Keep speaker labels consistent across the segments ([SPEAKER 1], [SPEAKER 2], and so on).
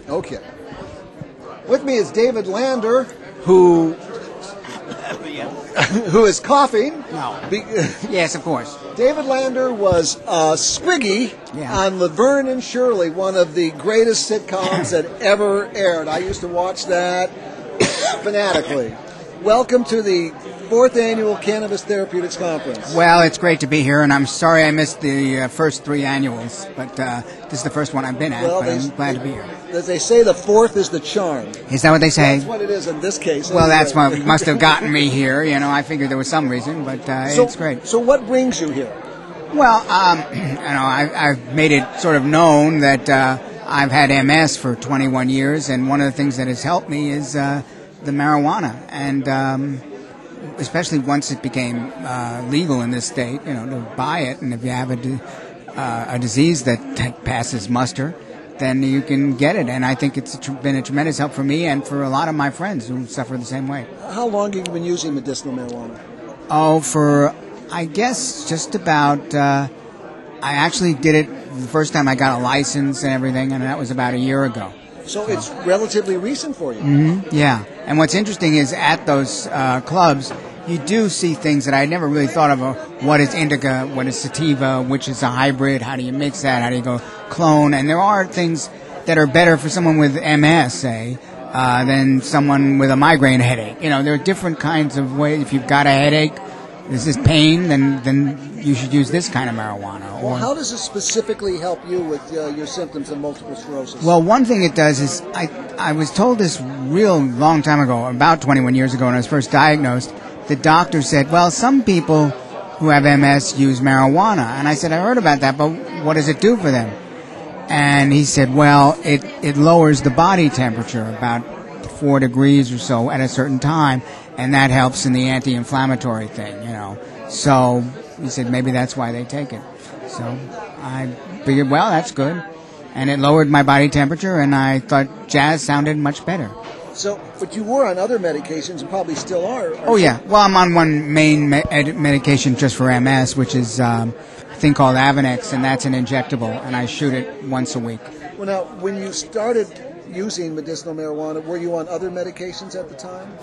[SPEAKER 1] Okay. With me is David Lander, who is coughing.
[SPEAKER 2] No. Yes, of course.
[SPEAKER 1] David Lander was Squiggy on Lavern and Shirley, one of the greatest sitcoms that ever aired. I used to watch that fanatically. Welcome to the 4th Annual Cannabis Therapeutics Conference.
[SPEAKER 2] Well, it's great to be here, and I'm sorry I missed the first 3 annuals, but this is the first one I've been at, but I'm glad to be here.
[SPEAKER 1] As they say, the 4th is the charm.
[SPEAKER 2] Is that what they say?
[SPEAKER 1] That's what it is in this case.
[SPEAKER 2] Well,
[SPEAKER 1] anyway.
[SPEAKER 2] that's what must have gotten me here. You know, I figured there was some reason, but it's great.
[SPEAKER 1] So what brings you here?
[SPEAKER 2] Well, I've made it sort of known that I've had MS for 21 years, and one of the things that has helped me is the marijuana, and especially once it became legal in this state, you know, to buy it, and if you have a disease that passes muster, then you can get it, and I think it's been a tremendous help for me and for a lot of my friends who suffer the same way.
[SPEAKER 1] How long have you been using medicinal marijuana?
[SPEAKER 2] Oh, for, I guess, just about, I actually did it the first time I got a license and everything, and that was about a year ago.
[SPEAKER 1] So it's relatively recent for you.
[SPEAKER 2] Mm-hmm. Yeah. And what's interesting is at those clubs, you do see things that I never really thought of. What is indica? What is sativa? Which is a hybrid? How do you mix that? How do you go clone? And there are things that are better for someone with MS, say, than someone with a migraine headache. You know, there are different kinds of ways. If you've got a headache, this is pain, then you should use this kind of marijuana.
[SPEAKER 1] Well, how does it specifically help you with your symptoms of multiple sclerosis?
[SPEAKER 2] Well, one thing it does is I was told this real long time ago, about 21 years ago when I was first diagnosed. The doctor said, well, some people who have MS use marijuana. And I said, I heard about that, but what does it do for them? And he said, well, it lowers the body temperature about 4 degrees or so at a certain time, and that helps in the anti-inflammatory thing, you know. So he said maybe that's why they take it. So I figured, well, that's good. And it lowered my body temperature, and I thought jazz sounded much better.
[SPEAKER 1] So, but you were on other medications and probably still are.
[SPEAKER 2] Oh, yeah. Well, I'm on one main medication just for MS, which is a thing called Laverne, and that's an injectable, and I shoot it once a week.
[SPEAKER 1] Well, now, when you started using medicinal marijuana, were you on other medications at the time?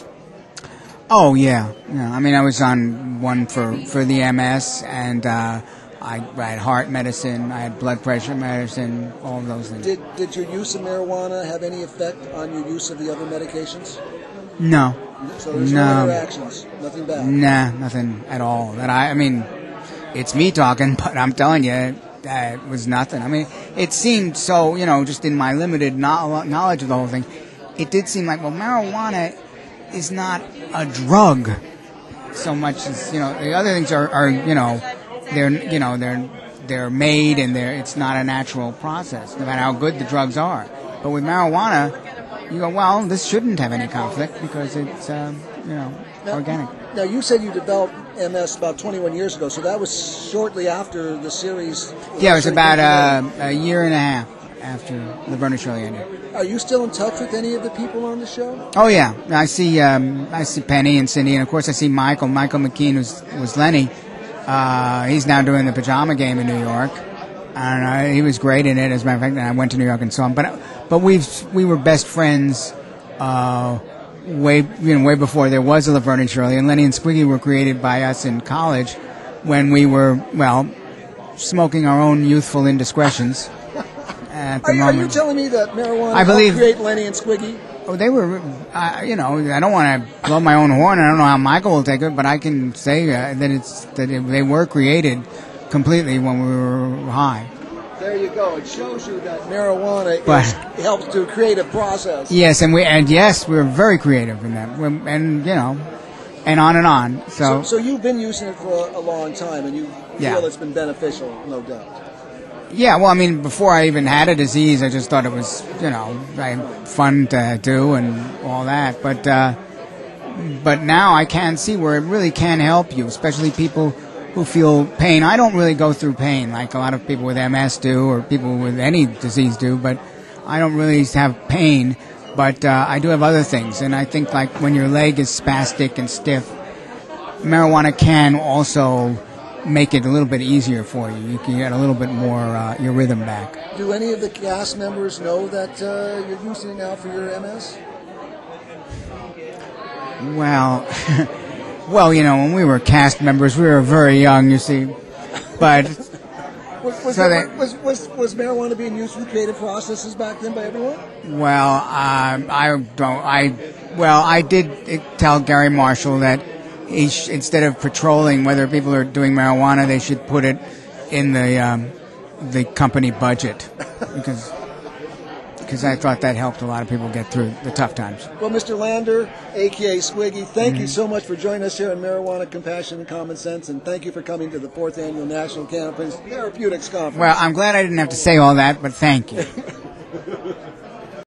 [SPEAKER 2] Oh, yeah. I mean, I was on one for the MS, and I had heart medicine, I had blood pressure medicine, all of those things.
[SPEAKER 1] Did your use of marijuana have any effect on your use of the other medications?
[SPEAKER 2] No.
[SPEAKER 1] So there's no interactions, nothing bad?
[SPEAKER 2] Nah, nothing at all. I mean, it's me talking, but I'm telling you, it was nothing. I mean, it seemed so, you know, just in my limited knowledge of the whole thing, it did seem like, well, marijuana is not a drug so much as, you know, the other things are you know, they're made and it's not a natural process, no matter how good the drugs are. But with marijuana, you go, well, this shouldn't have any conflict because it's, you know, organic.
[SPEAKER 1] Now, you said you developed MS about 21 years ago, so that was shortly after the series.
[SPEAKER 2] Yeah, it was about a year and a half after Lavern and Shirley ended.
[SPEAKER 1] Are you still in touch with any of the people on the show?
[SPEAKER 2] Oh, yeah. I see Penny and Cindy, and of course I see Michael McKean, was Lenny. He's now doing the Pajama Game in New York, and he was great in it. As a matter of fact, and I went to New York and saw him. But we were best friends way before there was a Lavern and Shirley. And Lenny and Squiggy were created by us in college when we were smoking our own youthful indiscretions. At the moment.
[SPEAKER 1] Are you telling me that marijuana helped create Lenny and Squiggy?
[SPEAKER 2] Oh, they were, you know, I don't want to blow my own horn. I don't know how Michael will take it, but I can say that they were created completely when we were high.
[SPEAKER 1] There you go. It shows you that marijuana helps to create a process.
[SPEAKER 2] Yes, and we're very creative in that, and you know, and on and on.
[SPEAKER 1] So you've been using it for a long time, and you feel it's been beneficial, no doubt.
[SPEAKER 2] Yeah, well, I mean, before I even had a disease, I just thought it was, you know, fun to do and all that. But now I can see where it really can help you, especially people who feel pain. I don't really go through pain like a lot of people with MS do or people with any disease do, but I don't really have pain. But I do have other things, and I think like when your leg is spastic and stiff, marijuana can also make it a little bit easier for you. You can get a little bit more your rhythm back.
[SPEAKER 1] Do any of the cast members know that you're using it now for your MS?
[SPEAKER 2] Well, when we were cast members, we were very young, you see. But
[SPEAKER 1] was marijuana being used for the creative processes back then by everyone?
[SPEAKER 2] Well, I did tell Gary Marshall that instead of patrolling whether people are doing marijuana, they should put it in the company budget because I thought that helped a lot of people get through the tough times.
[SPEAKER 1] Well, Mr. Lander, a.k.a. Squiggy, thank you so much for joining us here on Marijuana, Compassion, and Common Sense, and thank you for coming to the 4th Annual National Cannabis Therapeutics Conference.
[SPEAKER 2] Well, I'm glad I didn't have to say all that, but thank you.